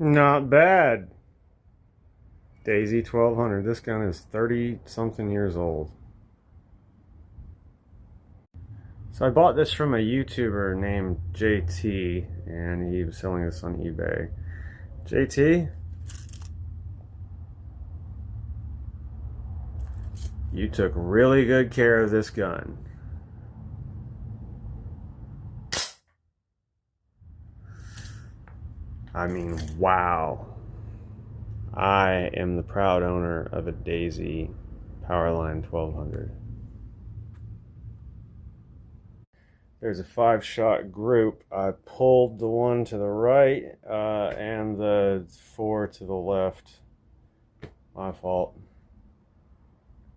Not bad. Daisy 1200. This gun is 30 something years old. So I bought this from a YouTuber named JT, and he was selling this on eBay. JT, you took really good care of this gun. I mean, wow. I am the proud owner of a Daisy Powerline 1200. There's a 5-shot group. I pulled the one to the right and the 4 to the left. My fault.